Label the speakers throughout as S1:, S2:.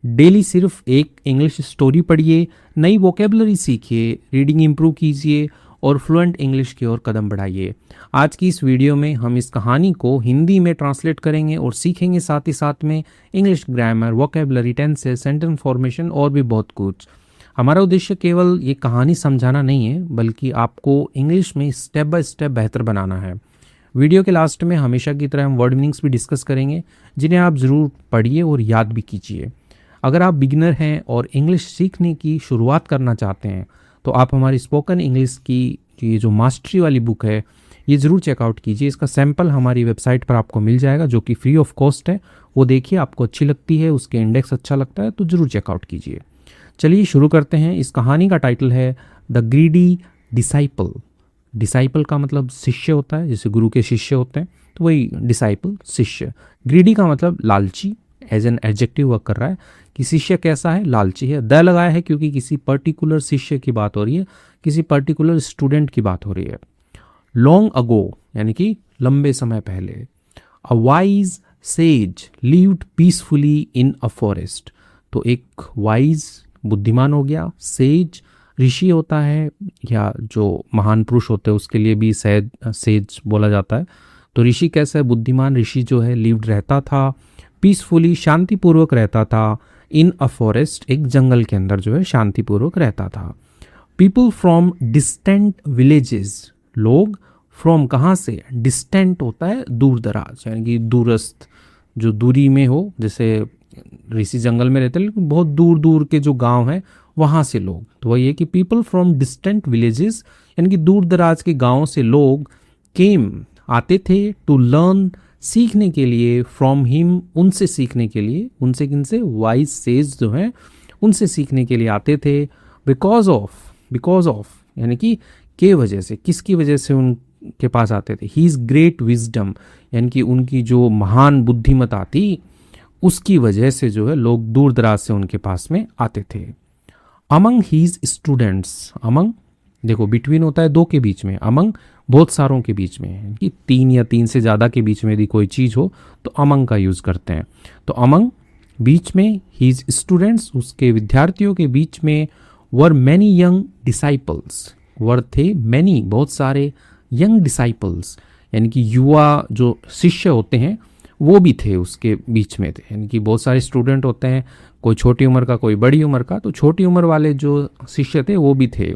S1: Daily सिर्फ एक English story पढ़िए, नई वोकेबलरी सीखिए, रीडिंग इम्प्रूव कीजिए और फ्लुएंट इंग्लिश की ओर कदम बढ़ाइए। आज की इस वीडियो में हम इस कहानी को हिंदी में ट्रांसलेट करेंगे और सीखेंगे साथ ही साथ में English grammar, vocabulary, tenses, sentence formation और भी बहुत कुछ। हमारा उद्देश्य केवल ये कहानी समझाना नहीं है, बल्कि आपको इंग्लिश में स्टेप बाय स्टेप बेहतर बनाना है। वीडियो के लास्ट में हमेशा की तरह हम वर्ड मीनिंग्स भी डिस्कस करेंगे, जिन्हें आप ज़रूर पढ़िए और याद भी कीजिए। अगर आप बिगिनर हैं और इंग्लिश सीखने की शुरुआत करना चाहते हैं तो आप हमारी स्पोकन इंग्लिश की ये जो मास्टरी वाली बुक है ये ज़रूर चेकआउट कीजिए। इसका सैंपल हमारी वेबसाइट पर आपको मिल जाएगा, जो कि फ्री ऑफ कॉस्ट है। वो देखिए, आपको अच्छी लगती है, उसके इंडेक्स अच्छा लगता है तो ज़रूर चेकआउट कीजिए। चलिए शुरू करते हैं। इस कहानी का टाइटल है द ग्रीडी डिसाइपल। डिसाइपल का मतलब शिष्य होता है, जैसे गुरु के शिष्य होते हैं तो वही डिसाइपल, शिष्य। ग्रीडी का मतलब लालची, एज एन एडजेक्टिव वर्क कर रहा है कि शिष्य कैसा है, लालची है। द लगाया है क्योंकि किसी पर्टिकुलर शिष्य की बात हो रही है, किसी पर्टिकुलर स्टूडेंट की बात हो रही है। लॉन्ग अगो यानी कि लंबे समय पहले। A wise says lived peacefully in a forest. तो एक वाइज बुद्धिमान हो गया, सेज ऋषि होता है, या जो महान पुरुष होते हैं उसके लिए भी सेज बोला जाता है। तो ऋषि कैसा है, बुद्धिमान ऋषि जो है, लिव्ड रहता था, पीसफुली शांतिपूर्वक रहता था, इन अ फॉरेस्ट एक जंगल के अंदर जो है शांतिपूर्वक रहता था। पीपल फ्रॉम डिस्टेंट विलेजेस, लोग फ्रॉम कहाँ से, डिस्टेंट होता है दूर दराज, यानी कि दूरस्थ, जो दूरी में हो। जैसे ऋषि जंगल में रहते हैं लेकिन बहुत दूर दूर के जो गांव हैं वहाँ से लोग। तो वही है कि पीपल फ्रॉम डिस्टेंट विलेजेस यानी कि दूर दराज के गाँव से लोग केम आते थे, टू लर्न सीखने के लिए, फ्रॉम हिम उनसे सीखने के लिए, उनसे किनसे, वाइज सेज जो हैं उनसे सीखने के लिए आते थे। बिकॉज ऑफ यानी कि के वजह से, किसकी वजह से उनके पास आते थे, ही इज़ ग्रेट विजडम यानी कि उनकी जो महान बुद्धिमत्ता थी उसकी वजह से जो है लोग दूर दराज से उनके पास में आते थे। अमंग हीज स्टूडेंट्स, अमंग देखो बिटवीन होता है दो के बीच में, अमंग बहुत सारों के बीच में, कि तीन या तीन से ज़्यादा के बीच में यदि कोई चीज़ हो तो अमंग का यूज़ करते हैं। तो अमंग बीच में, हीज स्टूडेंट्स उसके विद्यार्थियों के बीच में, वर मैनी यंग डिसाइपल्स, वर थे मैनी बहुत सारे, यंग डिसाइपल्स यानी कि युवा जो शिष्य होते हैं वो भी थे उसके बीच में थे। यानी कि बहुत सारे स्टूडेंट होते हैं, कोई छोटी उम्र का कोई बड़ी उम्र का, तो छोटी उम्र वाले जो शिष्य थे वो भी थे।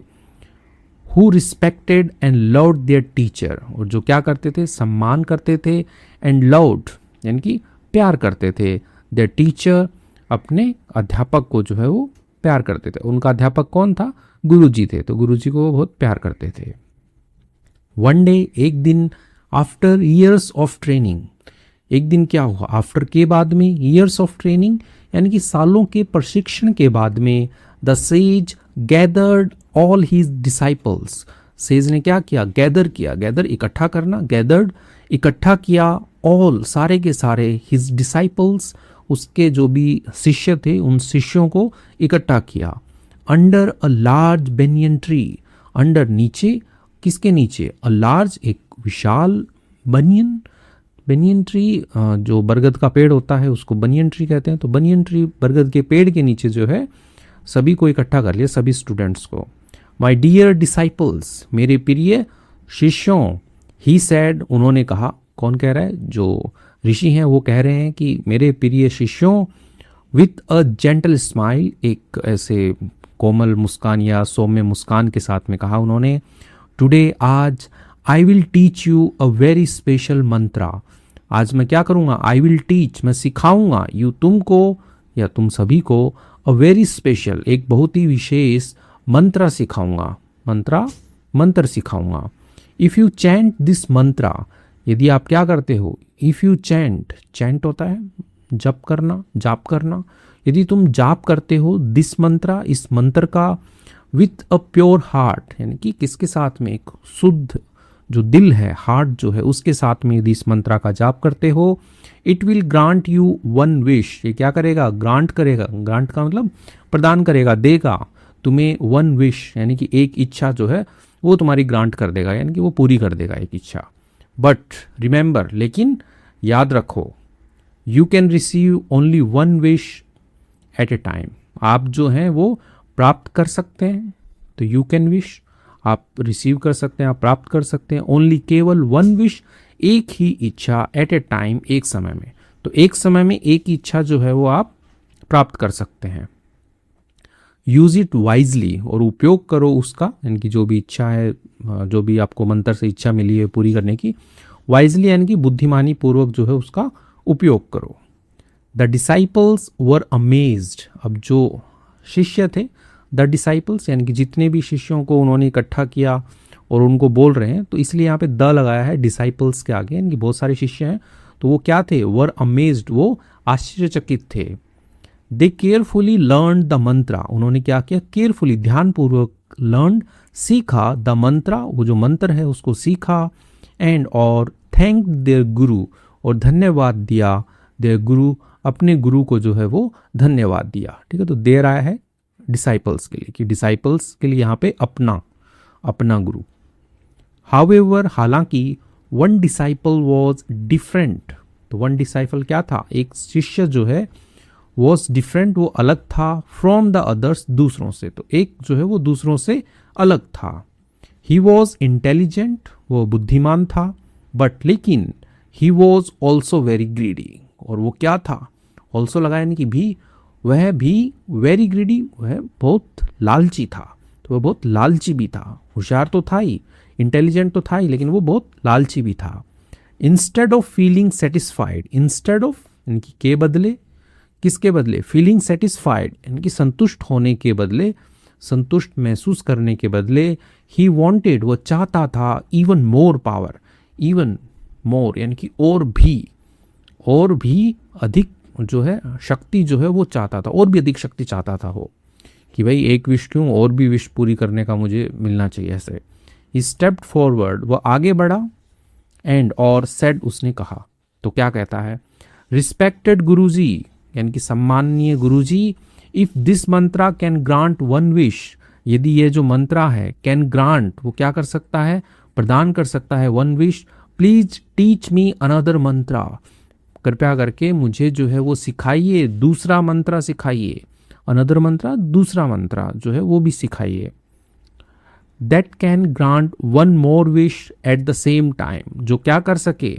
S1: Who respected and loved there teacher, और जो क्या करते थे, सम्मान करते थे, एंड लव्ड यानी कि प्यार करते थे, देयर टीचर अपने अध्यापक को जो है वो प्यार करते थे। उनका अध्यापक कौन था, गुरुजी थे, तो गुरुजी को वो बहुत प्यार करते थे। वन डे एक दिन, आफ्टर ईयर्स ऑफ ट्रेनिंग, एक दिन क्या हुआ, आफ्टर के बाद में, ईयर्स ऑफ ट्रेनिंग यानी कि सालों के प्रशिक्षण के बाद में, the sage gathered all his disciples, says ने क्या किया, गैदर किया, गैदर इकट्ठा करना, गैदर्ड इकट्ठा किया, ऑल सारे के सारे, हिज डिसाइपल्स उसके जो भी शिष्य थे उन शिष्यों को इकट्ठा किया। Under a large banyan tree, under नीचे, किसके नीचे, अ लार्ज एक विशाल, बनियन, बनियन ट्री जो बरगद का पेड़ होता है उसको बनियन ट्री कहते हैं। तो बनियन ट्री बरगद के पेड़ के नीचे जो है सभी को इकट्ठा कर लिया, सभी स्टूडेंट्स को। माई डियर डिसाइपल्स, मेरे प्रिय शिष्यों, ही सैड उन्होंने कहा, कौन कह रहा है, जो ऋषि हैं वो कह रहे हैं कि मेरे प्रिय शिष्यों, विथ अ जेंटल स्माइल, एक ऐसे कोमल मुस्कान या सौम्य मुस्कान के साथ में कहा उन्होंने, टुडे आज, I will teach you a very special mantra, आज मैं क्या करूँगा, आई विल टीच मैं सिखाऊंगा, यू तुमको या तुम सभी को, अ वेरी स्पेशल एक बहुत ही विशेष मंत्र सिखाऊंगा, मंत्र सिखाऊंगा। इफ़ यू चैंट दिस मंत्रा, यदि आप क्या करते हो, इफ़ यू चैंट होता है जप करना, जाप करना, यदि तुम जाप करते हो, दिस मंत्रा इस मंत्र का, विथ अ प्योर हार्ट यानी कि किसके साथ में, एक शुद्ध जो दिल है, हार्ट जो है उसके साथ में यदि इस मंत्रा का जाप करते हो, it will grant you one wish, ये क्या करेगा, ग्रांट करेगा, ग्रांट का मतलब प्रदान करेगा, देगा तुम्हें, वन विश यानी कि एक इच्छा जो है वो तुम्हारी ग्रांट कर देगा, यानी कि वो पूरी कर देगा एक इच्छा। बट रिमेंबर, लेकिन याद रखो, you can receive only one wish at a time. आप जो हैं वो प्राप्त कर सकते हैं, तो यू कैन विश, आप रिसीव कर सकते हैं, आप प्राप्त कर सकते हैं। ओनली, केवल, वन विश, एक ही इच्छा, एट ए टाइम, एक समय में। तो एक समय में एक ही इच्छा जो है वो आप प्राप्त कर सकते हैं। यूज इट वाइजली, और उपयोग करो उसका, यानी कि जो भी इच्छा है, जो भी आपको मंत्र से इच्छा मिली है पूरी करने की, वाइजली यानी कि बुद्धिमानी पूर्वक जो है उसका उपयोग करो। द डिसाइपल्स वर अमेज्ड, अब जो शिष्य थे, द डिसाइपल्स यानी कि जितने भी शिष्यों को उन्होंने इकट्ठा किया और उनको बोल रहे हैं, तो इसलिए यहाँ पे द लगाया है डिसाइपल्स के आगे, यानी कि बहुत सारे शिष्य हैं। तो वो क्या थे? वर अमेज्ड, वो आश्चर्यचकित थे। दे केयरफुली लर्न द मंत्रा, उन्होंने क्या किया? केयरफुली, ध्यानपूर्वक, लर्न, सीखा, द मंत्रा, वो जो मंत्र है उसको सीखा, एंड, और थैंक देयर गुरु, और धन्यवाद दिया, देयर गुरु, अपने गुरु को जो है वो धन्यवाद दिया। ठीक है, तो देर आया है डिसाइपल्स के लिए, कि डिसाइपल्स के लिए यहाँ पे अपना गुरु। हाउएवर, हालांकि, वन डिसाइपल वॉज डिफरेंट, तो वन डिसाइपल क्या था? एक शिष्य जो है वॉज डिफरेंट, वो अलग था, फ्रॉम द अदर्स, दूसरों से, तो एक जो है वो दूसरों से अलग था। ही वॉज इंटेलिजेंट, वो बुद्धिमान था, बट लेकिन he was also very greedy, और वो क्या था? ऑल्सो लगाया यानी कि भी, वह भी वेरी ग्रीडी, वह बहुत लालची था, तो वह बहुत लालची भी था। होशियार तो था ही, इंटेलिजेंट तो था ही, लेकिन वो बहुत लालची भी था। Instead of feeling satisfied, instead of यानी कि के बदले, किसके बदले? फीलिंग सेटिस्फाइड यानी कि संतुष्ट होने के बदले, संतुष्ट महसूस करने के बदले, ही वॉन्टेड, वो चाहता था, even more power, even more यानी कि और भी अधिक जो है शक्ति जो है वो चाहता था, और भी अधिक शक्ति चाहता था वो, कि भाई एक विश क्यों, और भी विश पूरी करने का मुझे मिलना चाहिए ऐसे। ही स्टेप्ड फॉरवर्ड, वो आगे बढ़ा, एंड, और सेड, उसने कहा, तो क्या कहता है? रिस्पेक्टेड गुरुजी, यानी कि सम्माननीय गुरुजी, if this mantra can grant one wish, यदि ये जो मंत्रा है कैन ग्रांट, वो क्या कर सकता है? प्रदान कर सकता है, one wish, please teach me another mantra, कृपया करके मुझे जो है वो सिखाइए, दूसरा मंत्रा सिखाइए, अनदर मंत्रा, दूसरा मंत्रा जो है वो भी सिखाइए। That can grant one more wish at the same time, जो क्या कर सके,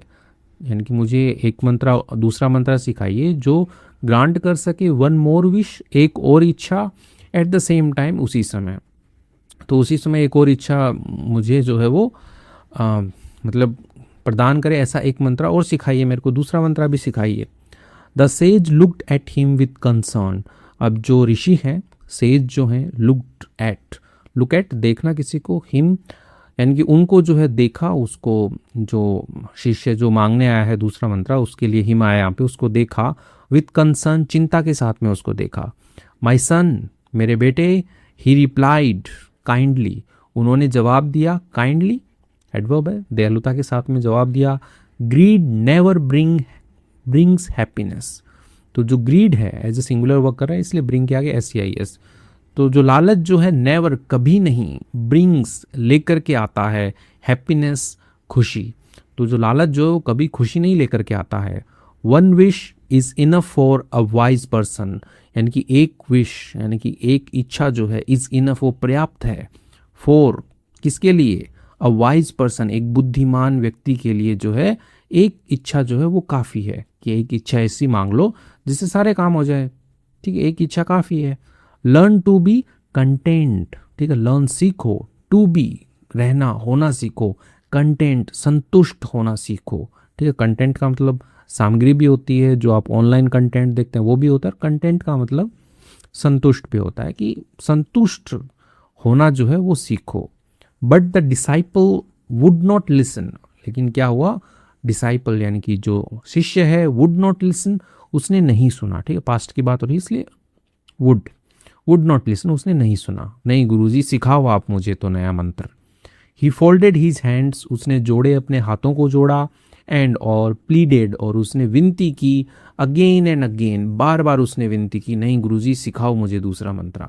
S1: यानी कि मुझे एक मंत्रा, दूसरा मंत्रा सिखाइए जो ग्रांट कर सके वन मोर विश, एक और इच्छा, एट द सेम टाइम, उसी समय, तो उसी समय एक और इच्छा मुझे जो है वो मतलब प्रदान करे, ऐसा एक मंत्रा और सिखाइए मेरे को, दूसरा मंत्रा भी सिखाइए। The sage looked at him with concern, अब जो ऋषि हैं, सेज जो हैं, लुक एट देखना किसी को, हिम यानी कि उनको जो है देखा, उसको जो शिष्य जो मांगने आया है दूसरा मंत्रा, उसके लिए हिम आया यहाँ पे, उसको देखा, विथ कंसर्न, चिंता के साथ में उसको देखा। माई सन, मेरे बेटे, ही रिप्लाइड काइंडली, उन्होंने जवाब दिया, काइंडली एडवर्ब है, दयालुता के साथ में जवाब दिया। ग्रीड नेवर ब्रिंग्स हैप्पीनेस, तो जो ग्रीड है एज ए सिंगुलर वर्क कर रहा है, इसलिए ब्रिंग के आगे SEIS, तो जो लालच जो है, नेवर कभी नहीं, ब्रिंग्स लेकर के आता है, हैप्पीनेस खुशी, तो जो लालच जो कभी खुशी नहीं लेकर के आता है। One wish is enough for a wise person, यानी कि एक विश यानी कि एक इच्छा जो है, इज इनफ, वो पर्याप्त है, फॉर किसके लिए? अ वाइज पर्सन, एक बुद्धिमान व्यक्ति के लिए जो है एक इच्छा जो है वो काफ़ी है, कि एक इच्छा ऐसी मांग लो जिससे सारे काम हो जाए। ठीक है, एक इच्छा काफ़ी है। लर्न टू बी कंटेंट, ठीक है, लर्न सीखो, टू बी रहना, होना सीखो, कंटेंट संतुष्ट होना सीखो। ठीक है, कंटेंट का मतलब सामग्री भी होती है, जो आप ऑनलाइन कंटेंट देखते हैं वो भी होता है, कंटेंट का मतलब संतुष्ट भी होता है, कि संतुष्ट होना जो है वो सीखो। But the disciple would not listen, लेकिन क्या हुआ? डिसाइपल यानी कि जो शिष्य है, वुड नॉट लिसन, उसने नहीं सुना। ठीक है, पास्ट की बात हो रही है, इसलिए वुड नॉट लिसन, उसने नहीं सुना, नहीं गुरुजी सिखाओ आप मुझे तो नया मंत्र। ही फोल्डेड हीज हैंड्स, उसने जोड़े, अपने हाथों को जोड़ा, एंड, और प्लीडेड, और उसने विनती की, अगेन एंड अगेन, बार बार उसने विनती की, नहीं गुरुजी सिखाओ मुझे दूसरा मंत्र।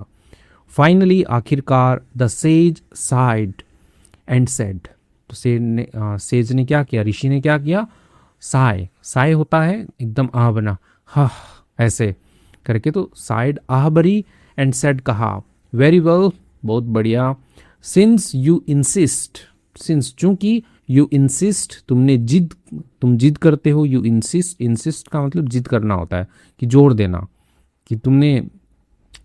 S1: फाइनली, आखिरकार, the sage side and said, तो सेज ने क्या किया, ऋषि ने क्या किया? साय होता है एकदम बना, हा, ऐसे करके, तो साइड आहबरी एंड सेड कहा, वेरी वेल, बहुत बढ़िया, सिंस यू इंसिस्ट, सिंस चूंकि, यू इंसिस्ट तुम जिद करते हो, यू इंसिस्ट, इंसिस्ट का मतलब जिद करना होता है कि जोर देना, कि तुमने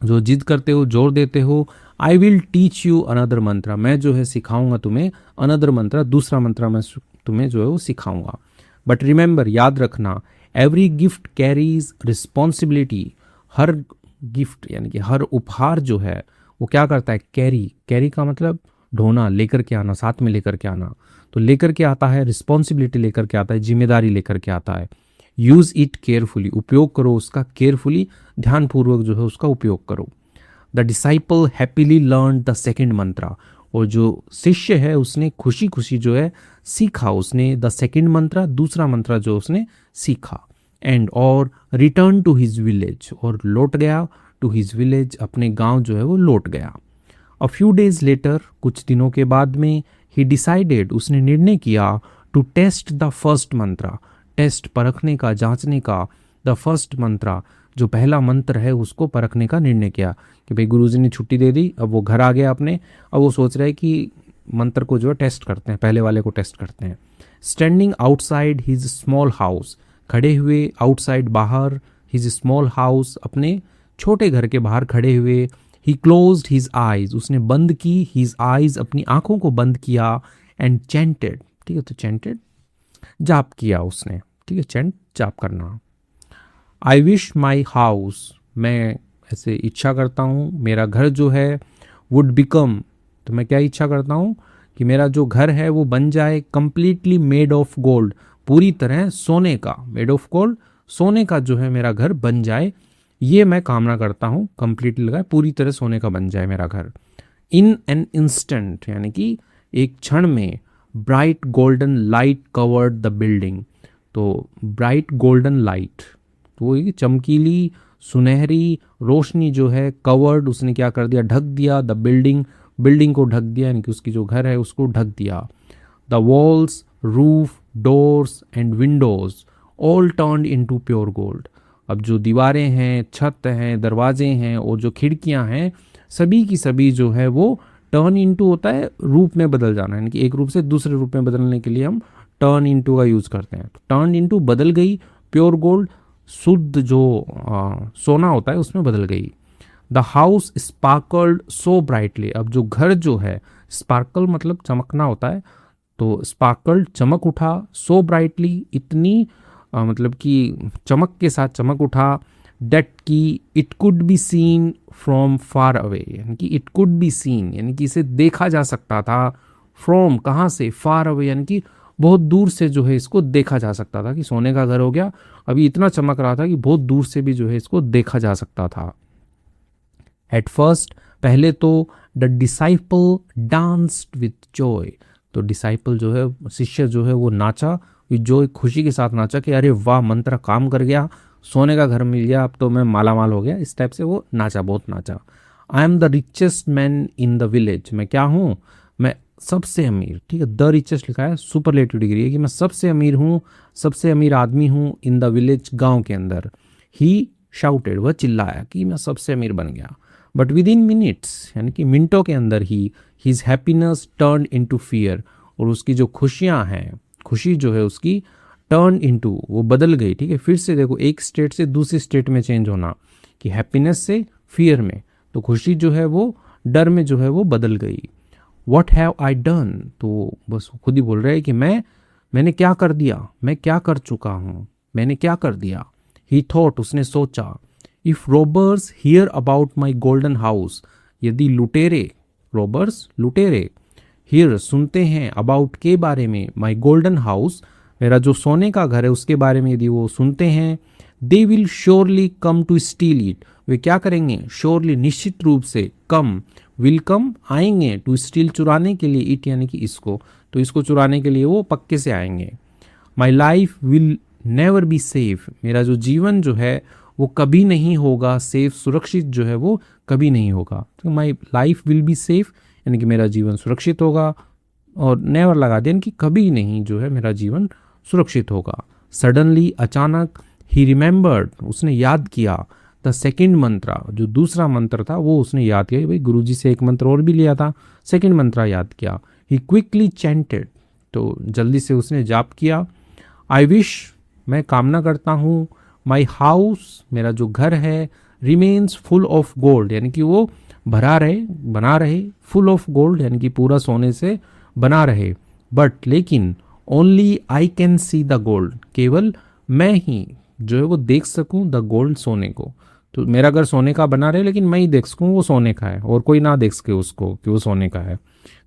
S1: जो जिद करते हो, जोर देते हो, I will teach you another mantra, मैं जो है सिखाऊंगा तुम्हें, अनदर मंत्रा, दूसरा मंत्रा मैं तुम्हें जो है वो सिखाऊंगा। बट रिमेंबर, याद रखना, एवरी गिफ्ट कैरीज रिस्पॉन्सिबिलिटी, हर गिफ्ट यानी कि हर उपहार जो है वो क्या करता है, कैरी, कैरी का मतलब ढोना, लेकर के आना, साथ में लेकर के आना, तो लेकर के आता है, रिस्पॉन्सिबिलिटी लेकर के आता है, जिम्मेदारी लेकर के आता है। यूज इट केयरफुली, उपयोग करो उसका, केयरफुली, ध्यानपूर्वक जो है उसका उपयोग करो। The disciple happily learn the second mantra, और जो शिष्य है उसने खुशी खुशी जो है सीखा, उसने द सेकेंड मंत्रा, दूसरा मंत्रा जो उसने सीखा। एंड और रिटर्न टू हिज विलेज, और लौट गया, टू हिज विलेज, अपने गांव जो है वो लौट गया। अ फ्यू डेज लेटर, कुछ दिनों के बाद में, ही डिसाइडेड, उसने निर्णय किया, to test the first mantra, test परखने का, जांचने का, द फर्स्ट मंत्रा, जो पहला मंत्र है उसको परखने का निर्णय किया कि भाई गुरुजी ने छुट्टी दे दी, अब वो घर आ गया अपने, अब वो सोच रहे हैं कि मंत्र को जो है टेस्ट करते हैं, पहले वाले को टेस्ट करते हैं। Standing outside his small house, खड़े हुए, आउटसाइड बाहर, हिज स्मॉल हाउस, अपने छोटे घर के बाहर खड़े हुए। ही क्लोज्ड हिज आइज, उसने बंद की, हिज आइज, अपनी आंखों को बंद किया, एंड चैंटेड, ठीक है, तो चैंटेड जाप किया उसने, ठीक है, चैंट जाप करना। आई विश माई हाउस, मैं ऐसे इच्छा करता हूँ, मेरा घर जो है, वुड बिकम, तो मैं क्या इच्छा करता हूँ कि मेरा जो घर है वो बन जाए, कंप्लीटली मेड ऑफ गोल्ड, पूरी तरह सोने का, मेड ऑफ गोल्ड, सोने का जो है मेरा घर बन जाए, ये मैं कामना करता हूँ, कंप्लीटली लगाए, पूरी तरह सोने का बन जाए मेरा घर। इन एन इंस्टेंट, यानी कि एक क्षण में, bright golden light covered the building, तो ब्राइट गोल्डन लाइट, तो वो चमकीली सुनहरी रोशनी जो है, कवर्ड, उसने क्या कर दिया, ढक दिया, द बिल्डिंग, बिल्डिंग को ढक दिया, यानी कि उसकी जो घर है उसको ढक दिया। The walls, roof, doors and Windows all turned into pure gold, अब जो दीवारें हैं, छत हैं, दरवाजे हैं और जो खिड़कियां हैं, सभी की सभी जो है वो टर्न इनटू होता है रूप में बदल जाना, यानी कि एक रूप से दूसरे रूप में बदलने के लिए हम टर्न इनटू का यूज करते हैं। तो टर्न इनटू बदल गई, प्योर गोल्ड, शुद्ध जो सोना होता है उसमें बदल गई। The house sparkled so brightly, अब जो घर जो है, स्पार्कल मतलब चमकना होता है, तो स्पार्कल्ड चमक उठा, सो ब्राइटली इतनी मतलब कि चमक के साथ चमक उठा, डेट की it could be seen from far away, यानी कि इट कुड बी सीन यानी कि इसे देखा जा सकता था, फ्रॉम कहाँ से, फार अवे यानी कि बहुत दूर से जो है इसको देखा जा सकता था, कि सोने का घर हो गया, अभी इतना चमक रहा था कि बहुत दूर से भी जो है इसको देखा जा सकता था। एट फर्स्ट, पहले तो, the disciple danced with Joy, तो डिसाइपल जो है, शिष्य जो है वो नाचा विथ जॉय, खुशी के साथ नाचा कि अरे वाह, मंत्र काम कर गया, सोने का घर मिल गया, अब तो मैं माला माल हो गया, इस टाइप से वो नाचा, बहुत नाचा। I am the richest man in the village, मैं क्या हूँ, मैं सबसे अमीर, ठीक है, द रिचेस्ट लिखा है, सुपरलेटिव डिग्री है कि मैं सबसे अमीर हूँ, सबसे अमीर आदमी हूँ, इन द विलेज, गांव के अंदर। ही शाउटेड, वह चिल्लाया कि मैं सबसे अमीर बन गया। बट विद इन मिनट्स, यानी कि मिनटों के अंदर ही, his happiness turn into fear, और उसकी जो खुशियाँ हैं, खुशी जो है उसकी टर्न इनटू, वो बदल गई, ठीक है, फिर से देखो एक स्टेट से दूसरी स्टेट में चेंज होना, कि हैप्पीनेस से फियर में, तो खुशी जो है वो डर में जो है वो बदल गई। व्हाट हैव आई डन, तो बस खुद ही बोल रहे हैं कि मैंने क्या कर दिया, मैं क्या कर चुका हूँ, मैंने क्या कर दिया। ही थॉट, उसने सोचा, if robbers here about my golden house, यदि लुटेरे, रॉबर्स लुटेरे, हियर सुनते हैं, अबाउट के बारे में, माई गोल्डन हाउस मेरा जो सोने का घर है उसके बारे में यदि वो सुनते हैं, they will surely come to steal it, वे क्या करेंगे, श्योरली निश्चित रूप से, कम विल कम आएंगे, टू स्टील चुराने के लिए, इट यानी कि इसको, तो इसको चुराने के लिए वो पक्के से आएंगे। My life will never be safe, मेरा जो जीवन जो है वो कभी नहीं होगा सेफ, सुरक्षित जो है वो कभी नहीं होगा। तो my life will be safe यानी कि मेरा जीवन सुरक्षित होगा, और नेवर लगा दें कि कभी नहीं जो है मेरा जीवन सुरक्षित होगा। सडनली, अचानक, ही रिमेंबर्ड, उसने याद किया, द सेकेंड मंत्रा, जो दूसरा मंत्र था वो उसने याद किया। भाई गुरुजी से एक मंत्र और भी लिया था, सेकेंड मंत्रा याद किया। ही क्विकली चैंटेड, तो जल्दी से उसने जाप किया। आई विश, मैं कामना करता हूँ। माई हाउस, मेरा जो घर है, रिमेन्स फुल ऑफ गोल्ड, यानी कि वो भरा रहे, बना रहे, फुल ऑफ गोल्ड यानी कि पूरा सोने से बना रहे। बट लेकिन only I can see the gold, केवल मैं ही जो है वो देख सकूं द गोल्ड, सोने को। तो मेरा घर सोने का बना रहे लेकिन मैं ही देख सकूं वो सोने का है और कोई ना देख सके उसको कि वो सोने का है।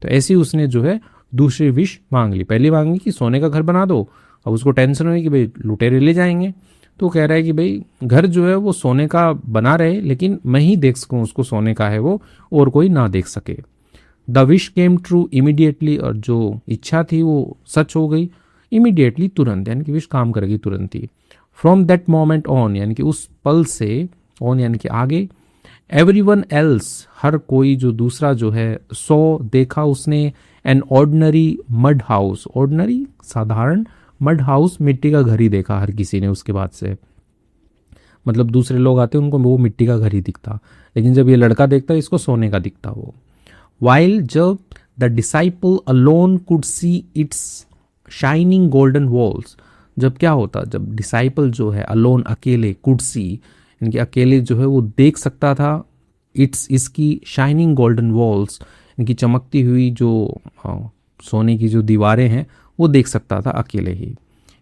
S1: तो ऐसी उसने जो है दूसरी विश मांग ली। पहली मांगी कि सोने का घर बना दो, अब उसको टेंशन हुई कि भाई लुटेरे ले जाएंगे, तो कह रहा है कि भाई घर जो है वो सोने का बना रहे लेकिन मैं ही देख सकूं उसको सोने का है वो, और कोई ना देख सके। The wish came true immediately, और जो इच्छा थी वो सच हो गई इमीडिएटली, तुरंत, यानी कि विश काम करेगी तुरंत ही। फ्रॉम दैट मोमेंट ऑन, यानी कि उस पल से, ऑन यानी कि आगे, एवरीवन एल्स, हर कोई जो दूसरा जो है, सो देखा उसने, an ordinary mud house, ordinary साधारण, मड हाउस मिट्टी का घर ही देखा हर किसी ने उसके बाद से। मतलब दूसरे लोग आते उनको वो मिट्टी का घर ही दिखता, लेकिन जब ये लड़का देखता इसको सोने का दिखता वो। वाइल, जब the disciple alone could see it's shining golden walls, जब क्या होता, जब डिसाइपल जो है अलोन अकेले, कुड सी इनके अकेले जो है वो देख सकता था, इट्स इसकी शाइनिंग गोल्डन वॉल्स, इनकी चमकती हुई जो सोने की जो दीवारें हैं वो देख सकता था अकेले ही।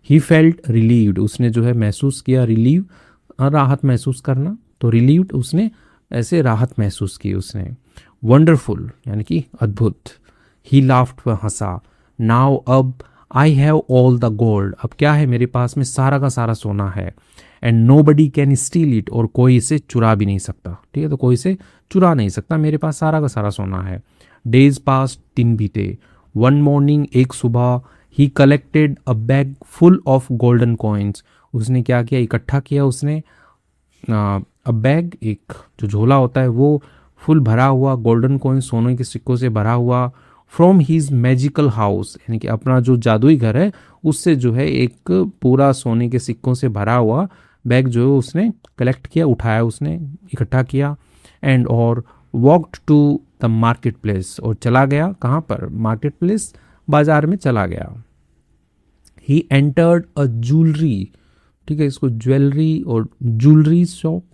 S1: ही फेल्ट रिलीव्ड, उसने जो है महसूस किया, रिलीव राहत महसूस करना, तो रिलीव्ड उसने ऐसे राहत महसूस की उसने। वंडरफुल यानी कि अद्भुत। ही लाफ्ड, वह हंसा। नाउ, अब, I have all the gold, अब क्या है मेरे पास में सारा का सारा सोना है। And nobody can steal it, और कोई इसे चुरा भी नहीं सकता, ठीक है, तो कोई इसे चुरा नहीं सकता, मेरे पास सारा का सारा सोना है। डेज पास, दिन बीते। वन मॉर्निंग, एक सुबह, ही collected a bag full of golden coins, उसने क्या किया, इकट्ठा किया उसने अ बैग, एक जो झोला होता है वो फुल भरा हुआ गोल्डन कॉइन्स, सोने के सिक्कों से भरा हुआ। फ्रॉम हीज मैजिकल हाउस, यानी कि अपना जो जादुई घर है उससे जो है एक पूरा सोने के सिक्कों से भरा हुआ बैग जो है उसने कलेक्ट किया, उठाया उसने, इकट्ठा किया। एंड और walked to the market place, और चला गया कहाँ पर, मार्केट प्लेस, बाजार में चला गया। ही एंटर्ड अ ज्वेलरी, ठीक है, इसको ज्वेलरी और ज्वेलरी शॉप,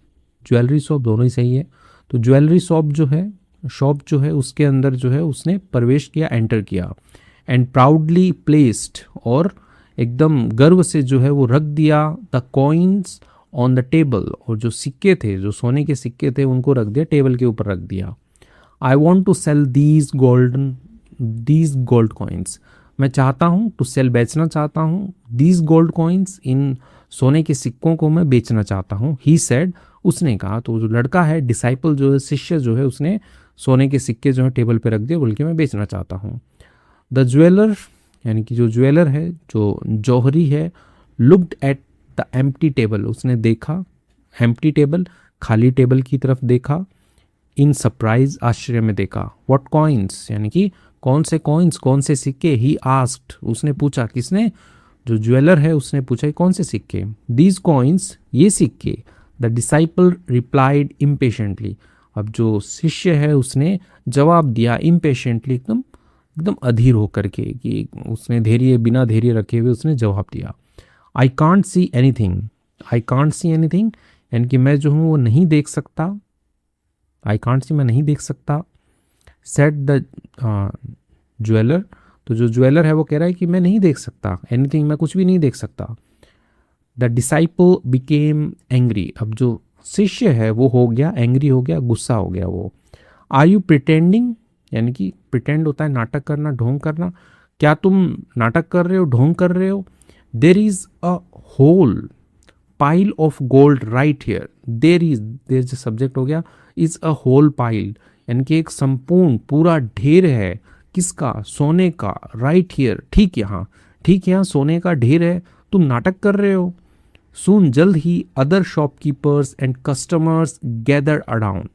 S1: ज्वेलरी शॉप दोनों ही सही है। तो ज्वेलरी शॉप जो है, शॉप जो है उसके अंदर जो है उसने प्रवेश किया, एंटर किया। एंड प्राउडली प्लेस्ड, और एकदम गर्व से जो है वो रख दिया, the coins on the table, और जो सिक्के थे, जो सोने के सिक्के थे उनको रख दिया, टेबल के ऊपर रख दिया। I want to sell these gold coins, मैं चाहता हूँ, टू सेल बेचना चाहता हूँ, दीज गोल्ड कॉइन्स, इन सोने के सिक्कों को मैं बेचना चाहता हूँ। ही सेड, उसने कहा, तो जो लड़का है, डिसाइपल जो है, शिष्य जो है, उसने सोने के सिक्के जो है टेबल पे रख दिए, बोल के मैं बेचना चाहता हूँ। द ज्वेलर, यानी कि जो ज्वेलर है, जो जौहरी है, looked at the empty table, उसने देखा, एम्प्टी टेबल, खाली टेबल की तरफ देखा। इन सरप्राइज, आश्चर्य में देखा। व्हाट कॉइन्स, यानी कि कौन से कॉइन्स, कौन से सिक्के। ही आस्क्ड, उसने पूछा, किसने, जो ज्वेलर है उसने पूछा कौन से सिक्के। दीज कॉइन्स, ये सिक्के। द डिसाइपल रिप्लाइड इम्पेशेंटली, अब जो शिष्य है उसने जवाब दिया, इम्पेशेंटली, एकदम एकदम अधीर होकर के, कि उसने धैर्य, बिना धैर्य रखे हुए उसने जवाब दिया। I can't see anything, I can't see anything, यानी कि मैं जो हूँ वो नहीं देख सकता। आई कांट सी, मैं नहीं देख सकता। सेट द ज्वेलर, तो जो ज्वेलर है वो कह रहा है कि मैं नहीं देख सकता, एनीथिंग, मैं कुछ भी नहीं देख सकता। द डिसाइपल बिकेम एंग्री, अब जो शिष्य है वो हो गया एंग्री, हो गया, गुस्सा हो गया वो। आर यू प्रिटेंडिंग, यानी कि प्रिटेंड होता है नाटक करना, ढोंग करना, क्या तुम नाटक कर रहे हो, ढोंग कर रहे हो। There is a whole pile of gold right here, देर जो सब्जेक्ट हो गया, इज अ होल पाइल, यानी कि एक संपूर्ण पूरा ढेर है, किसका, सोने का, राइट हियर, ठीक यहाँ, ठीक यहाँ सोने का ढेर है, तुम नाटक कर रहे हो। सून, जल्द ही, other shopkeepers and customers gather around,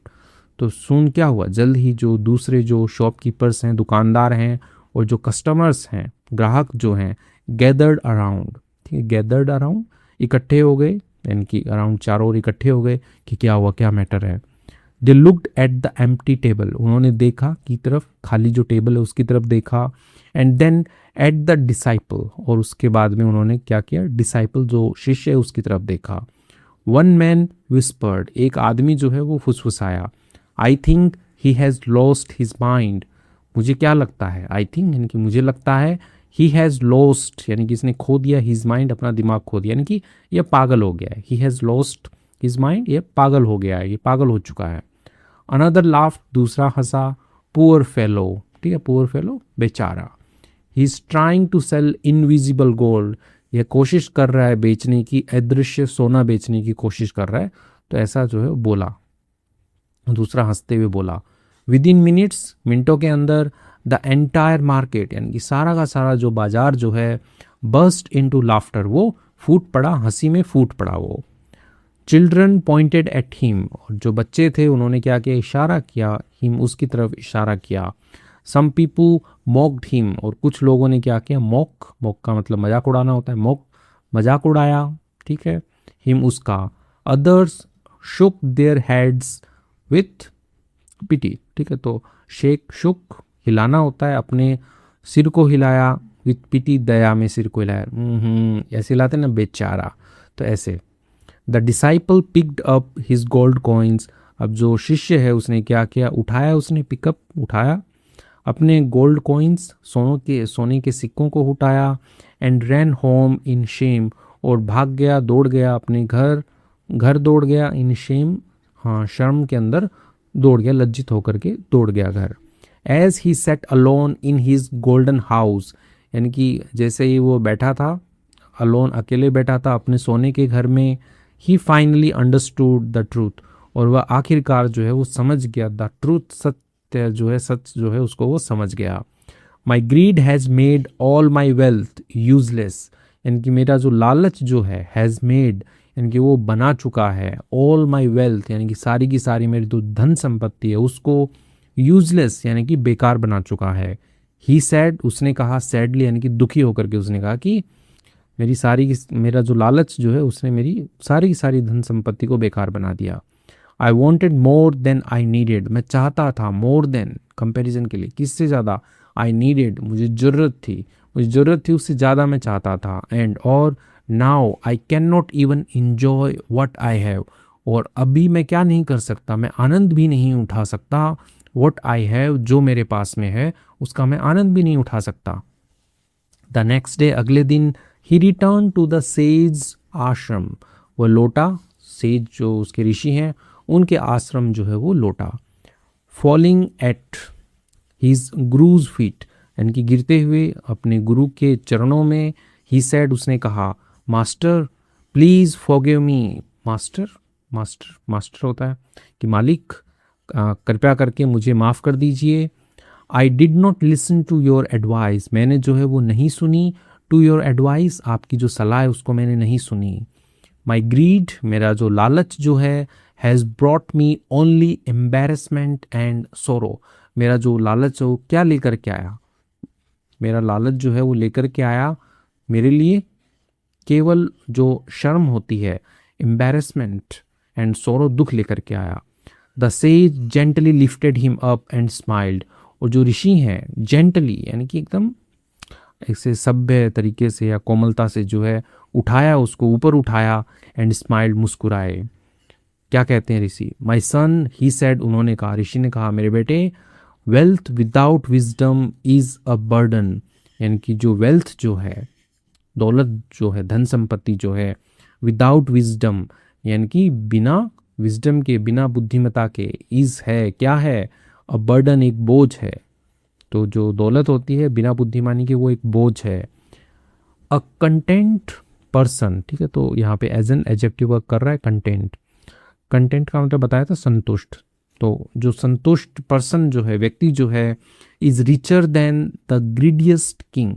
S1: तो सून क्या हुआ, जल्द ही, जो दूसरे जो शॉपकीपर्स हैं, दुकानदार हैं, और जो कस्टमर्स हैं, ग्राहक जो हैं, गैदर्ड अराउंड, ठीक है, गैदर्ड अराउंड, इकट्ठे हो गए, यानी कि अराउंड चारों ओर इकट्ठे हो गए कि क्या हुआ, क्या मैटर है। They looked at the empty table, उन्होंने देखा की तरफ, खाली जो टेबल है उसकी तरफ देखा। And then at the disciple, और उसके बाद में उन्होंने क्या किया, डिसाइपल जो शिष्य है उसकी तरफ देखा। वन मैन विस्पर्ड, एक आदमी जो है वो फुसफुसाया, I think he has lost his mind, मुझे क्या लगता है, आई थिंक यानी कि मुझे लगता है, ही हैज़ लॉस्ट यानी कि इसने खो दिया, हिज माइंड अपना दिमाग खो दिया, यानी कि यह पागल हो गया है। ही हैज़ लॉस्ट हिज माइंड, ये पागल हो गया है, ये पागल हो चुका है। अनदर लाफ, दूसरा हंसा। पुअर फेलो, ठीक है, पुअर फेलो बेचारा। He is trying to sell invisible gold, यह कोशिश कर रहा है बेचने की, अदृश्य सोना बेचने की कोशिश कर रहा है। तो ऐसा जो है बोला, दूसरा हंसते हुए बोला। विद इन मिनट्स, मिनटों के अंदर, द एंटायर मार्केट यानी कि सारा का सारा जो बाजार जो है, बर्स्ट इनटू लाफ्टर, वो फूट पड़ा, हंसी में फूट पड़ा वो। चिल्ड्रन पॉइंटेड एट हिम, और जो बच्चे थे उन्होंने क्या किया, इशारा किया, हिम उसकी तरफ इशारा किया। सम पीपल मॉक्ड हिम, और कुछ लोगों ने क्या किया, मॉक, मॉक का मतलब मजाक उड़ाना होता है, मॉक मजाक उड़ाया, ठीक है, हिम उसका। Others shook their heads with pity, ठीक है, तो शेक, शुक हिलाना होता है, अपने सिर को हिलाया, विथ पिटी दया में सिर को हिलाया, ऐसे हिलाते ना बेचारा, तो ऐसे। The disciple picked up his gold coins, अब जो शिष्य है उसने क्या किया, उठाया, उसने पिकअप उठाया अपने गोल्ड कॉइन्स, सोने के सिक्कों को उठाया। And ran home in Shem, और भाग गया, दौड़ गया अपने घर दौड़ गया, इन शेम, हाँ शर्म के अंदर दौड़ गया, लज्जित होकर के दौड़ गया घर। As he sat alone in his golden house, यानी कि जैसे ही वो बैठा था, अलोन अकेले बैठा था अपने सोने के घर में, ही फाइनली अंडरस्टूड द ट्रूथ, और वह आखिरकार जो है वो समझ गया, द ट्रूथ, सत्य जो है, सच जो है उसको वो समझ गया। My greed has made all my wealth useless, यानी कि मेरा जो लालच जो है, हैज़ मेड यानी कि वो बना चुका है, ऑल माई वेल्थ यानी कि सारी की सारी मेरी जो धन संपत्ति है उसको यूजलेस यानी कि बेकार बना चुका है। ही सैड, उसने कहा, सैडली यानी कि दुखी होकर के उसने कहा कि मेरा जो लालच जो है उसने मेरी सारी की सारी धन संपत्ति को बेकार बना दिया। I wanted more than I needed, मैं चाहता था, मोर देन कंपेरिजन के लिए, किससे ज़्यादा, आई नीडेड मुझे ज़रूरत थी उससे ज़्यादा मैं चाहता था। एंड और now I can not even enjoy what I have, और अभी मैं क्या नहीं कर सकता, मैं आनंद भी नहीं उठा सकता, वट आई हैव जो मेरे पास में है उसका मैं आनंद भी नहीं उठा सकता। द नेक्स्ट डे, अगले दिन, ही रिटर्न टू द सेज आश्रम, वह लौटा, सेज जो उसके ऋषि हैं उनके आश्रम जो है वो लौटा। Falling at his gurus feet, यानी कि गिरते हुए अपने गुरु के चरणों में, ही सैड उसने कहा, master please forgive me, master होता है कि मालिक कृपया करके मुझे माफ़ कर दीजिए। I did not listen to your advice, मैंने जो है वो नहीं सुनी, टू योर एडवाइस आपकी जो सलाह है उसको मैंने नहीं सुनी। माई ग्रीड, मेरा जो लालच जो है, has brought me only embarrassment and सोरो, मेरा जो लालच है वो क्या लेकर के आया, मेरा लालच जो है वो लेकर के आया मेरे लिए केवल जो शर्म होती है, एम्बेरसमेंट एंड सोरो, दुख लेकर के आया। The sage gently lifted him up and smiled, और जो ऋषि हैं जेंटली यानी कि एकदम ऐसे सभ्य तरीके से या कोमलता से जो है उठाया, उसको ऊपर उठाया, एंड स्माइल्ड मुस्कुराए। क्या कहते हैं ऋषि, माई सन ही सेड, उन्होंने कहा, ऋषि ने कहा, मेरे बेटे, wealth without wisdom is a burden, यानी कि जो वेल्थ जो है, दौलत जो है, धन संपत्ति जो है, विदाउट विजडम यानी कि बिना विजडम के, बिना बुद्धिमता के, इज है क्या है, अ बर्डन एक बोझ है। तो जो दौलत होती है बिना बुद्धिमानी के वो एक बोझ है। अ कंटेंट पर्सन, ठीक है, तो यहाँ पे एज एन एडजेक्टिव वर्क कर रहा है कंटेंट का मतलब बताया था संतुष्ट, तो जो संतुष्ट पर्सन जो है, व्यक्ति जो है, is richer than the greediest king,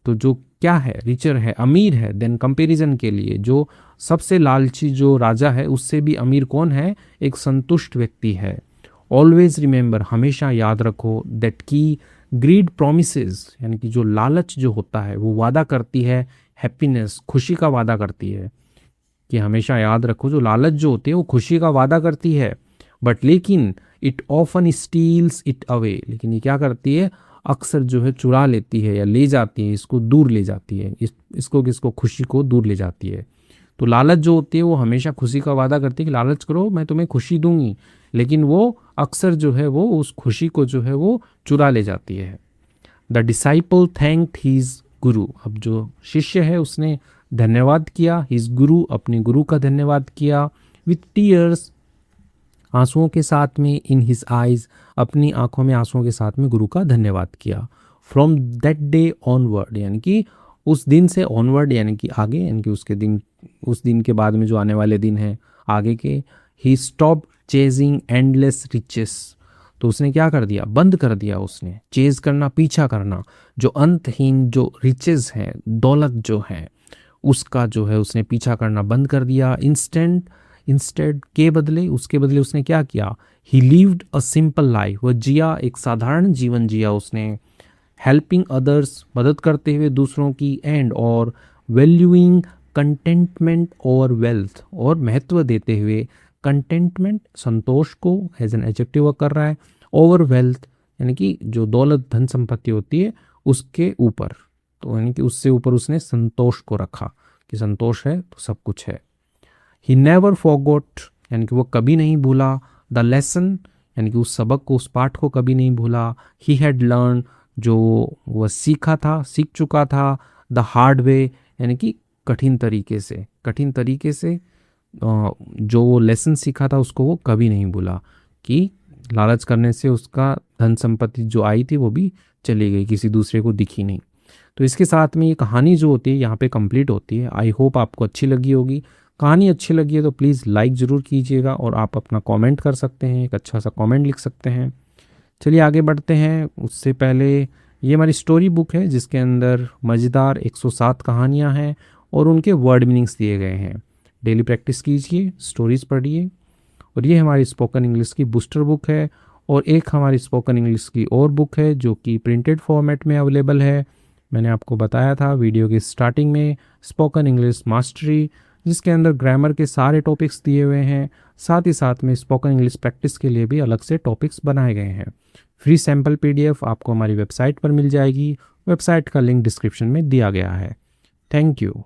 S1: तो जो क्या है, रिचर है, अमीर है, देन कंपैरिजन के लिए जो सबसे लालची जो राजा है उससे भी अमीर कौन है, एक संतुष्ट व्यक्ति है। ऑलवेज रिमेंबर, हमेशा याद रखो, दैट की ग्रीड प्रोमिसेस, यानी कि जो लालच जो होता है वो वादा करती है हैप्पीनेस, खुशी का वादा करती है, कि हमेशा याद रखो जो लालच जो होती है वो खुशी का वादा करती है, बट लेकिन it often steals it away, लेकिन ये क्या करती है, अक्सर जो है चुरा लेती है या ले जाती है, इसको दूर ले जाती है, इसको किसको, खुशी को दूर ले जाती है। तो लालच जो होती है वो हमेशा खुशी का वादा करती है कि लालच करो मैं तुम्हें खुशी दूंगी, लेकिन वो अक्सर जो है वो उस खुशी को जो है वो चुरा ले जाती है। द डिसाइपल थैंक्ड हिज गुरु, अब जो शिष्य है उसने धन्यवाद किया, हिज गुरु, अपने गुरु का धन्यवाद किया, विथ टीयर्स, आंसुओं के साथ में, इन हिज आइज, अपनी आंखों में आंसुओं के साथ में गुरु का धन्यवाद किया। फ्रॉम दैट डे ऑनवर्ड, यानी कि उस दिन से ऑनवर्ड यानी कि आगे, यानी कि उसके दिन, उस दिन के बाद में जो आने वाले दिन हैं आगे के, ही स्टॉप चेजिंग एंडलेस रिचेस, तो उसने क्या कर दिया, बंद कर दिया उसने चेज करना, पीछा करना, जो अंतहीन जो रिचेस हैं, दौलत जो है उसका जो है उसने पीछा करना बंद कर दिया। इंस्टेड के बदले, उसके बदले उसने क्या किया, ही लिव्ड अ सिंपल लाइफ, वह जिया, एक साधारण जीवन जिया उसने। हेल्पिंग अदर्स, मदद करते हुए दूसरों की, एंड और वैल्यूइंग कंटेंटमेंट और वेल्थ, और महत्व देते हुए कंटेंटमेंट, संतोष को, एज एन एडजेक्टिव कर रहा है, ओवर वेल्थ यानी कि जो दौलत धन संपत्ति होती है उसके ऊपर, तो यानी कि उससे ऊपर उसने संतोष को रखा कि संतोष है तो सब कुछ है। ही नेवर फॉरगॉट, यानी कि वो कभी नहीं भूला, द लेसन, यानी कि उस सबक को, उस पाठ को कभी नहीं भूला, ही हैड लर्न, जो वह सीखा था, सीख चुका था, द हार्ड वे, यानी कि कठिन तरीके से जो वो लेसन सीखा था उसको वो कभी नहीं भूला, कि लालच करने से उसका धन संपत्ति जो आई थी वो भी चली गई, किसी दूसरे को दिखी नहीं। तो इसके साथ में ये कहानी जो होती है यहाँ पे कंप्लीट होती है। आई होप आपको अच्छी लगी होगी। कहानी अच्छी लगी है तो प्लीज़ लाइक ज़रूर कीजिएगा, और आप अपना कमेंट कर सकते हैं, एक अच्छा सा कमेंट लिख सकते हैं। चलिए आगे बढ़ते हैं। उससे पहले ये हमारी स्टोरी बुक है जिसके अंदर मज़ेदार 107 कहानियाँ हैं और उनके वर्ड मीनिंग्स दिए गए हैं। डेली प्रैक्टिस कीजिए, स्टोरीज़ पढ़िए। और ये हमारी स्पोकन इंग्लिश की बूस्टर बुक है, और एक हमारी स्पोकन इंग्लिश की और बुक है जो कि प्रिंटेड फॉर्मेट में अवेलेबल है। मैंने आपको बताया था वीडियो की स्टार्टिंग में, स्पोकन इंग्लिश मास्टरी, जिसके अंदर ग्रामर के सारे टॉपिक्स दिए हुए हैं, साथ ही साथ में स्पोकन इंग्लिश प्रैक्टिस के लिए भी अलग से टॉपिक्स बनाए गए हैं। फ्री सैम्पल PDF आपको हमारी वेबसाइट पर मिल जाएगी। वेबसाइट का लिंक डिस्क्रिप्शन में दिया गया है। Thank you.